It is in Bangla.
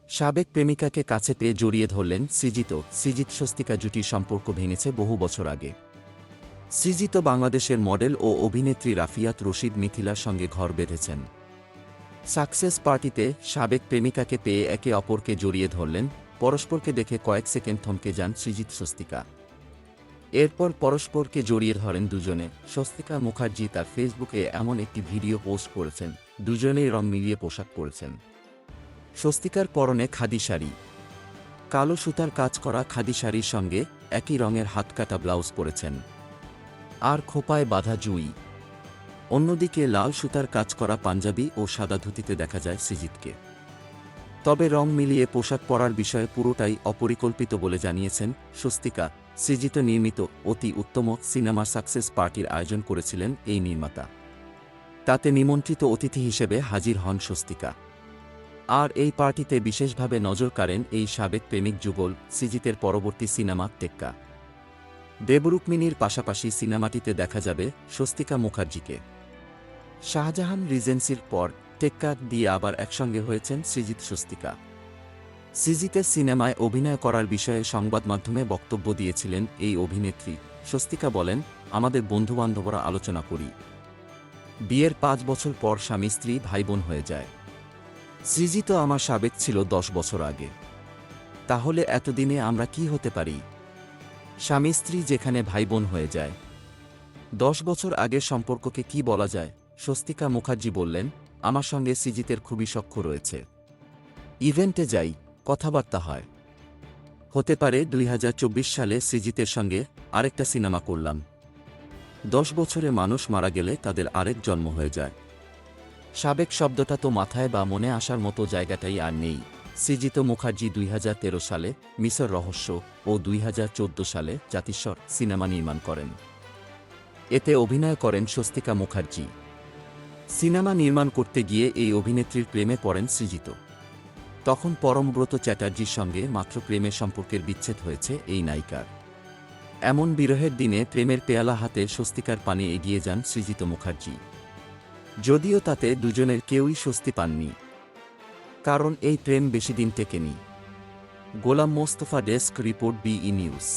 সাবেক প্রেমিকাকে কাছে পেয়ে জড়িয়ে ধরলেন সৃজিত। সৃজিত স্বস্তিকা জুটির সম্পর্ক ভেঙেছে বহু বছর আগে। সৃজিত বাংলাদেশের মডেল ও অভিনেত্রী রাফিয়াত রশিদ মিথিলার সঙ্গে ঘর বেঁধেছেন। সাকসেস পার্টিতে সাবেক প্রেমিকাকে পেয়ে একে অপরকে জড়িয়ে ধরলেন। পরস্পরকে দেখে কয়েক সেকেন্ড থমকে যান সৃজিত স্বস্তিকা। এরপর পরস্পরকে জড়িয়ে ধরেন দুজনে। স্বস্তিকা মুখার্জি তার ফেসবুকে এমন একটি ভিডিও পোস্ট করেছেন, দুজনেই রং মিলিয়ে পোশাক পরেছেন। স্বস্তিকার পরনে খাদি শাড়ি, কালো সুতার কাজ করা খাদি শাড়ির সঙ্গে একই রঙের হাতকাটা ব্লাউজ পরেছেন, আর খোপায় বাঁধা জুই। অন্যদিকে লাল সুতার কাজ করা পাঞ্জাবি ও সাদা ধুতিতে দেখা যায় সৃজিতকে। তবে রং মিলিয়ে পোশাক পরার বিষয়ে পুরোটাই অপরিকল্পিত বলে জানিয়েছেন স্বস্তিকা। সৃজিত নির্মিত অতি উত্তম সিনেমা সাকসেস পার্টির আয়োজন করেছিলেন এই নির্মাতা। তাতে নিমন্ত্রিত অতিথি হিসেবে হাজির হন স্বস্তিকা। আর এই পার্টিতে বিশেষভাবে নজর কাড়েন এই সাবেক প্রেমিক যুগল সৃজিতের পরবর্তী সিনেমা টেক্কা। দেবরুক্মিণীর পাশাপাশি সিনেমাটিতে দেখা যাবে স্বস্তিকা মুখার্জিকে। শাহজাহান রিজেন্সির পর টেক্কা দিয়ে আবার একসঙ্গে হয়েছেন সৃজিত স্বস্তিকা। সৃজিতের সিনেমায় অভিনয় করার বিষয়ে সংবাদমাধ্যমে বক্তব্য দিয়েছিলেন এই অভিনেত্রী। স্বস্তিকা বলেন, আমাদের বন্ধুবান্ধবরা আলোচনা করি। বিয়ের ৫ বছর পর স্বামী স্ত্রী ভাইবোন হয়ে যায়। সৃজিত আমার সাবেক ছিল ১০ বছর আগে। তাহলে এতদিনে আমরা কি হতে পারি? স্বামী স্ত্রী যেখানে ভাইবোন হয়ে যায়, ১০ বছর আগের সম্পর্ককে কি বলা যায়? স্বস্তিকা মুখার্জি বললেন, আমার সঙ্গে সৃজিতের খুবই সখ্য রয়েছে। ইভেন্টে যাই, কথাবার্তা হয়। হতে পারে ২০২৪ সালে সৃজিতের সঙ্গে আরেকটা সিনেমা করলাম। ১০ বছরে মানুষ মারা গেলে তাদের আরেক জন্ম হয়ে যায়। সাবেক শব্দটা তো মাথায় বা মনে আসার মতো জায়গাটাই আর নেই। সৃজিত মুখার্জি ২০১৩ সালে মিশর রহস্য ও ২০১৪ সালে জাতিস্বর সিনেমা নির্মাণ করেন। এতে অভিনয় করেন স্বস্তিকা মুখার্জি। সিনেমা নির্মাণ করতে গিয়ে এই অভিনেত্রীর প্রেমে পড়েন সৃজিত। তখন পরমব্রত চ্যাটার্জির সঙ্গে মাত্র প্রেমের সম্পর্কের বিচ্ছেদ হয়েছে এই নায়িকার। এমন বিরহের দিনে প্রেমের পেয়ালা হাতে স্বস্তিকার পানে এগিয়ে যান সৃজিত মুখার্জি। যদিও তাতে দুজনের কেউই স্বস্তি পাননি, কারণ এই প্রেম বেশিদিন টেকেনি। Golam Mostafa, desk report, BE news.